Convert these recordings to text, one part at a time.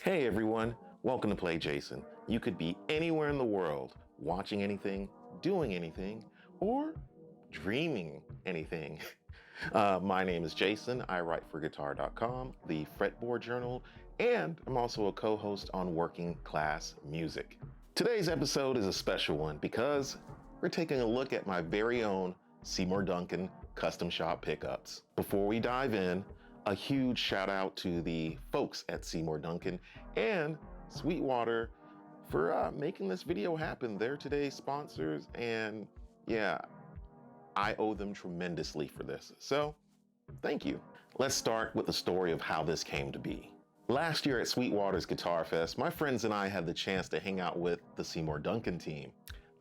Hey everyone, welcome to PlayJason. You could be anywhere in the world, watching anything, doing anything, or dreaming anything. My name is Jason. I write for Guitar.com, the fretboard journal, and I'm also a co-host on Working Class Music. Today's episode is a special one because we're taking a look at my very own Seymour Duncan custom shop pickups. Before we dive in, a huge shout out to the folks at Seymour Duncan and Sweetwater for making this video happen. They're today's sponsors, and yeah, I owe them tremendously for this. So thank you. Let's start with the story of how this came to be. Last year at Sweetwater's GuitarFest, my friends and I had the chance to hang out with the Seymour Duncan team.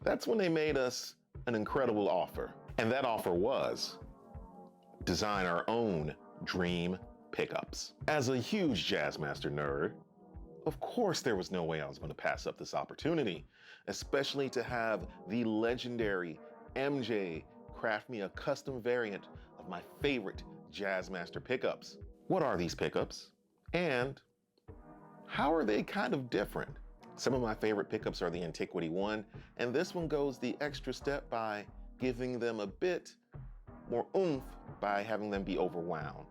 That's when they made us an incredible offer. And that offer was design our own dream pickups. As a huge Jazzmaster nerd, of course there was no way I was going to pass up this opportunity, especially to have the legendary MJ craft me a custom variant of my favorite Jazzmaster pickups. What are these pickups? And how are they kind of different? Some of my favorite pickups are the Antiquity one, and this one goes the extra step by giving them a bit more oomph by having them be overwound.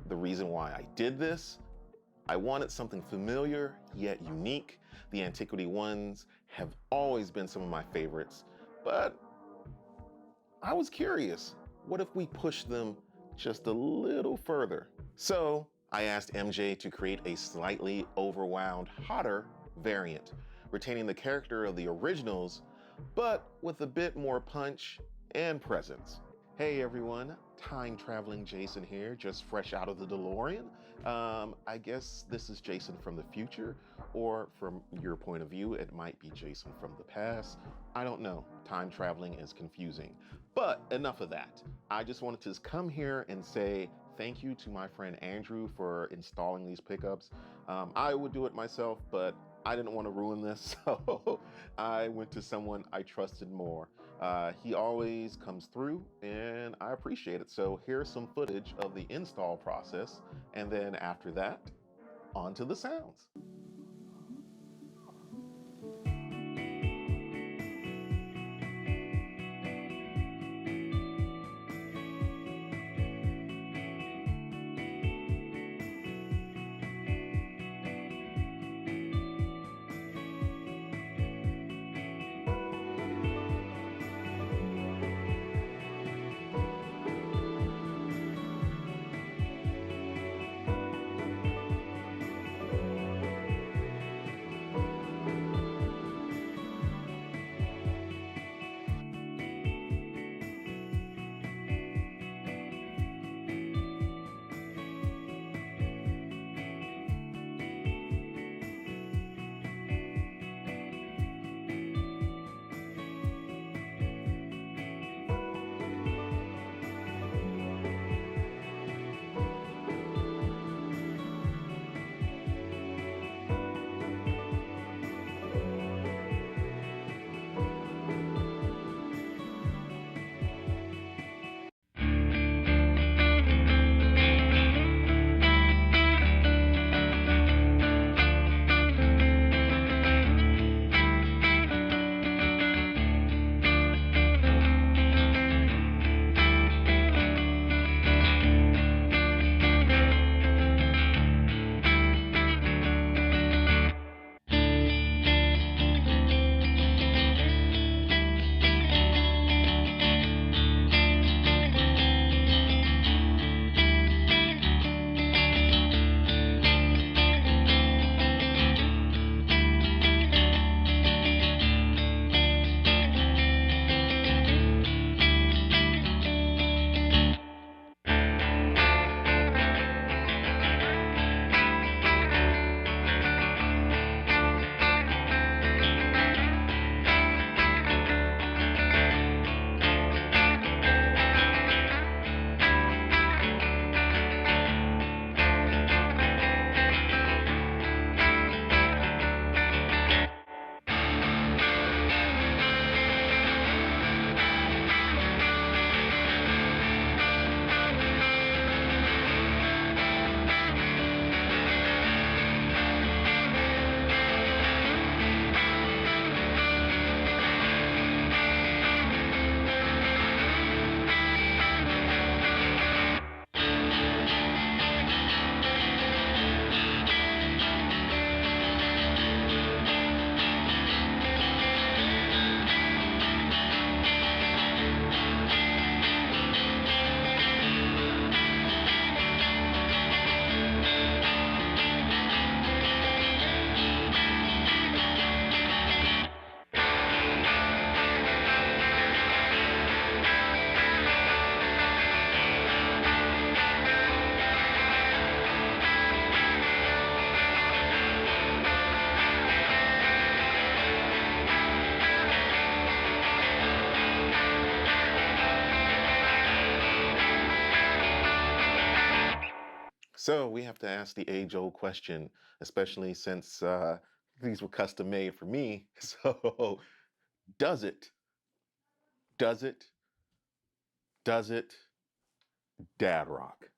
The reason why I did this, I wanted something familiar yet unique. The Antiquity ones have always been some of my favorites, but I was curious, what if we push them just a little further? So I asked MJ to create a slightly overwound, hotter variant, retaining the character of the originals, but with a bit more punch and presence. Hey everyone, time-traveling Jason here, just fresh out of the DeLorean. I guess this is Jason from the future, or from your point of view, it might be Jason from the past. I don't know, time traveling is confusing. But enough of that. I just wanted to come here and say thank you to my friend Andrew for installing these pickups. I would do it myself, but I didn't want to ruin this, so I went to someone I trusted more. He always comes through, and I appreciate it. So here's some footage of the install process, and then after that, on to the sounds. So we have to ask the age-old question, especially since these were custom made for me. So does it, does it, does it dad rock?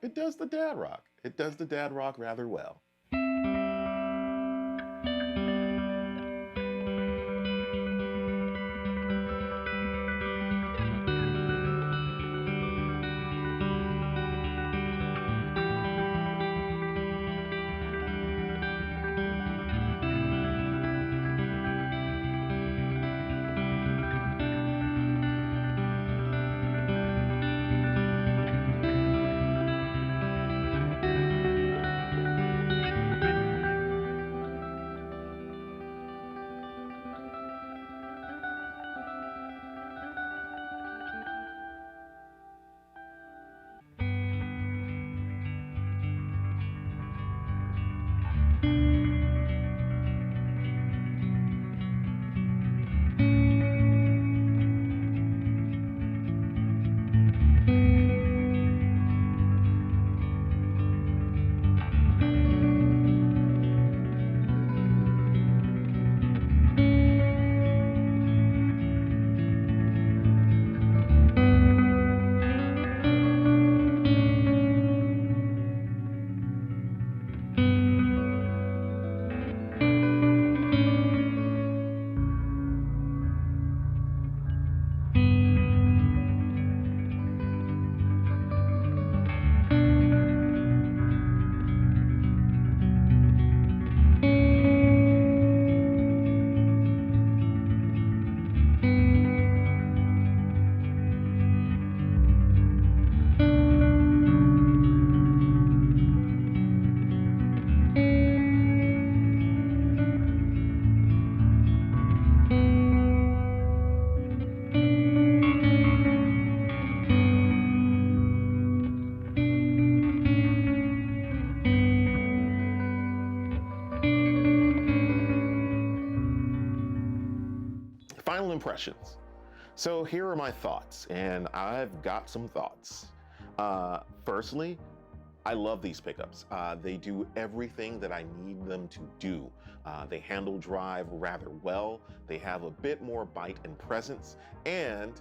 It does the dad rock. It does the dad rock rather well. Final impressions. So here are my thoughts, and I've got some thoughts. Firstly, I love these pickups. They do everything that I need them to do. They handle drive rather well. They have a bit more bite and presence, and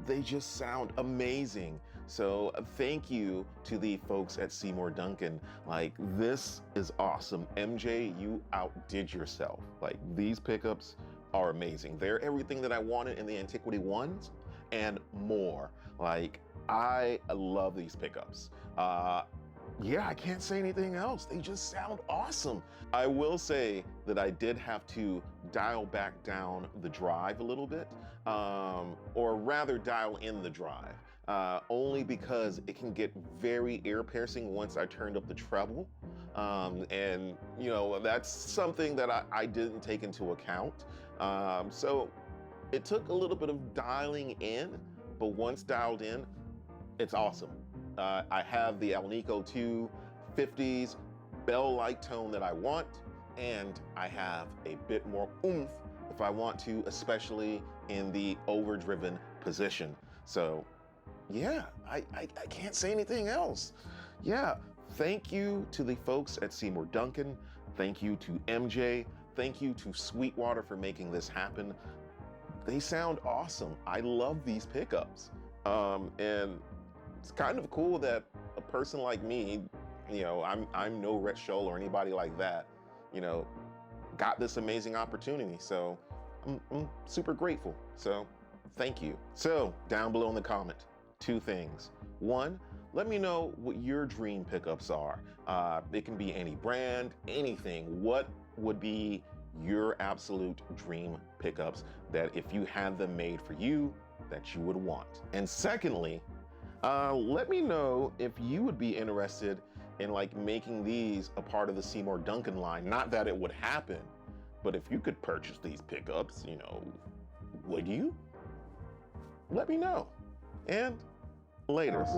they just sound amazing. So thank you to the folks at Seymour Duncan. Like, this is awesome. MJ, you outdid yourself. Like, these pickups are amazing. They're everything that I wanted in the Antiquity ones and more. Like, I love these pickups. Yeah, I can't say anything else. They just sound awesome. I will say that I did have to dial back down the drive a little bit, or rather dial in the drive, only because it can get very ear-piercing once I turned up the treble. And that's something that I didn't take into account. So it took a little bit of dialing in, but once dialed in, it's awesome. I have the Alnico 2 50s bell-like tone that I want, and I have a bit more oomph if I want to, especially in the overdriven position. So yeah, I can't say anything else. Yeah, thank you to the folks at Seymour Duncan. Thank you to MJ. Thank you to Sweetwater for making this happen. They sound awesome. I love these pickups. And it's kind of cool that a person like me, I'm no Rhett Scholl or anybody like that, got this amazing opportunity. So I'm super grateful. So thank you. So down below in the comment, 2 things. 1, let me know what your dream pickups are. It can be any brand, anything. What would be your absolute dream pickups that if you had them made for you, that you would want? And secondly, let me know if you would be interested in making these a part of the Seymour Duncan line. Not that it would happen, but if you could purchase these pickups, would you? Let me know. and laters.